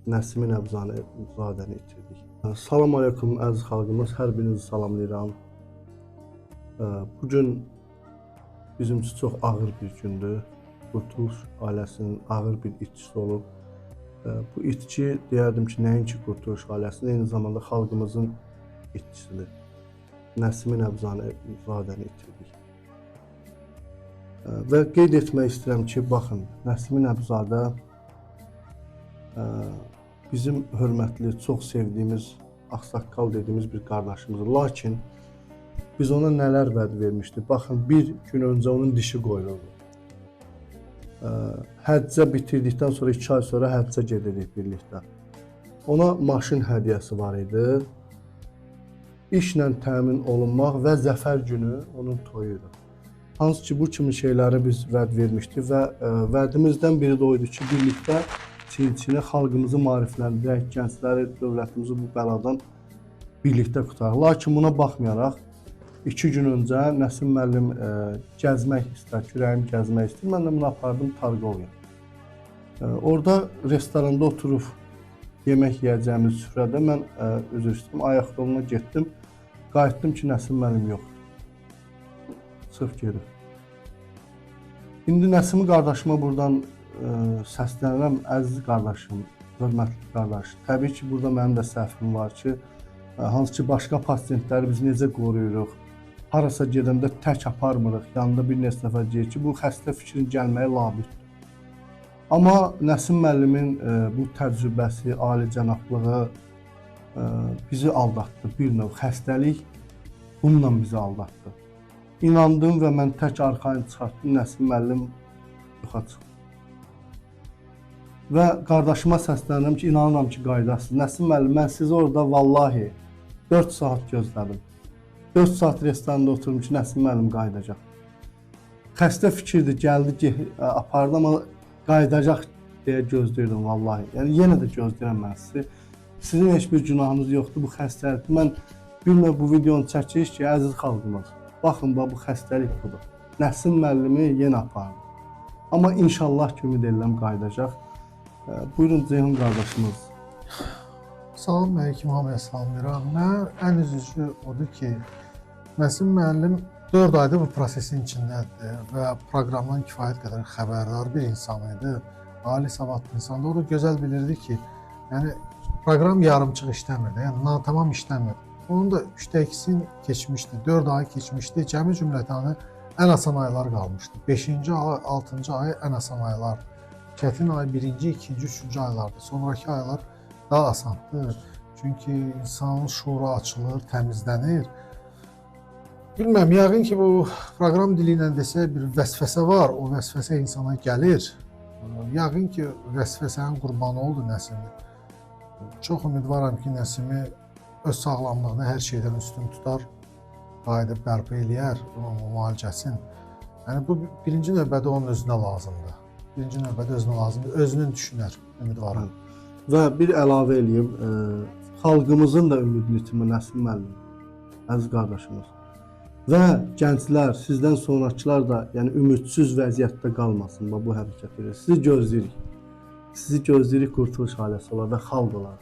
Nəsimi Nəbzadəni itirdik. Salam aleykum əziz xalqımız, hər birinizi salamlayıram. Bugün bizim üçün çox ağır bir gündür. Qurtuluş ailəsinin ağır bir itkisi olub. Bu itki deyərdim ki, nəinki Qurtuluş ailəsinin, eyni zamanda xalqımızın itkisidir. Nəsimi Nəbzadəni itirdik. Və qeyd etmək istəyirəm ki, baxın, Nəsimi Nəbzadə bizim hörmətli, çox sevdiyimiz, ağsaqqal dediyimiz bir qardaşımızdır. Lakin biz ona nələr vəd vermişdik? Baxın, bir gün öncə onun dişi qoyulurdu. Həccə bitirdikdən sonra 2 ay sonra həccə gedirik birlikdə. Ona maşın hədiyyəsi var idi. İşlə təmin olunmaq və zəfər günü onun toyuydu. Hansı ki, bu kimi şeyləri biz vəd vermişdik və vədimizdən biri də oydu ki, birlikdə çiğ-çiğnə xalqımızı maarifləndirək, gəncləri, dövlətimizi bu bəladan birlikdə qutaraq. Lakin buna baxmayaraq, 2 gün öncə Nəsim müəllim gəzmək istər, kürəyim gəzmək istəyir. Mən də bunu apardım Targovya. Orada restoranda oturub yemək yiyəcəyimiz süfrədə mən üzr istəyirəm, ayaq yoluna getdim. Qayıtdım ki, Nəsim müəllim yox. Sırf gedib. İndi Nəsimi qardaşıma buradan səslənirəm, əziz qardaşım, hörmətli qardaş. Təbii ki, burada mənim də səhvim var ki, hansı ki, başqa pasiyentləri biz necə qoruyuruq, harasa gedəndə tək aparmırıq, yanında bir neçə nəfər deyir ki, bu xəstə fikrin gəlməyə labüddür. Amma Nəsim müəllimin bu təcrübəsi, alicənablığı bizi aldatdı, bir növ xəstəlik bununla bizi aldatdı. İnandım və mən tək arxayın çıxartdım, Nəsim müəllim yoxa çıxdı. Və qardaşıma səslənirəm ki, inanıram ki, qaydasınız. Nəsim müəllim, mən sizi orada vallahi 4 saat gözlədim. 4 saat restoranda oturum ki, Nəsim müəllim qaydacaq. Xəstə fikirdir, gəldi, apardı, amma qaydacaq deyə gözləyirdim vallahi. Yəni, yenə də gözləyirəm mən sizi. Sizin heç bir günahınız yoxdur bu xəstəlikdir. Mən bilmə bu videonu çəkirik ki, əziz xalqımız, baxın, bu xəstəlik budur. Nəsim müəllimi yenə apardı. Amma inşallah ki, ümid edirəm qaydacaq. Buyurun Ceyhun qardaşımız. Salam əleykum, hamıya salamlayıram. Mən ən üzücü odur ki, Nəsim müəllim 4 aydır bu prosesin içindədir və proqramdan kifayət qədər xəbərdar bir insan idi. Ali savadlı insandı. O da gözəl bilirdi ki, yəni proqram yarımçıq işləmirdi, yəni natamam işləmirdi. Onun da 3-2-sin keçmişdi, 4 ay keçmişdi. Cəmi cümlətanı ən asan aylar qalmışdı. 5-ci ay, 6-cı ay ən asan aylar. Çətin ay 1-ci, 2-ci, 3-cü aylardır. Sonraki aylar daha asandır. Çünki insanın şuuru açılır, təmizlənir. Bilməm, yəqin ki, bu proqram dili ilə desə bir vəsvəsə var, o vəsvəsə insana gəlir. Yəqin ki, vəsvəsənin qurbanı oldu Nəsimi. Çox ümidvaram ki, Nəsimi öz sağlamlığını hər şeydən üstün tutar, qayıdıb bərpa eləyər, onun müalicəsini. Yəni, bu birinci növbədə onun özünə lazımdır. Birinci növbədə özünə lazımdır, özünün düşünər, ümidvaram. Və bir əlavə eləyim, xalqımızın da ümidini itirmə Nəsim müəllim, əziz qardaşımız. Və gənclər, sizdən sonrakılar da yəni ümidsiz vəziyyətdə qalmasın bu hərəkət edir. Sizi gözləyirik. Sizi gözləyirik Qurtuluş ailəsi olar və xalq olar.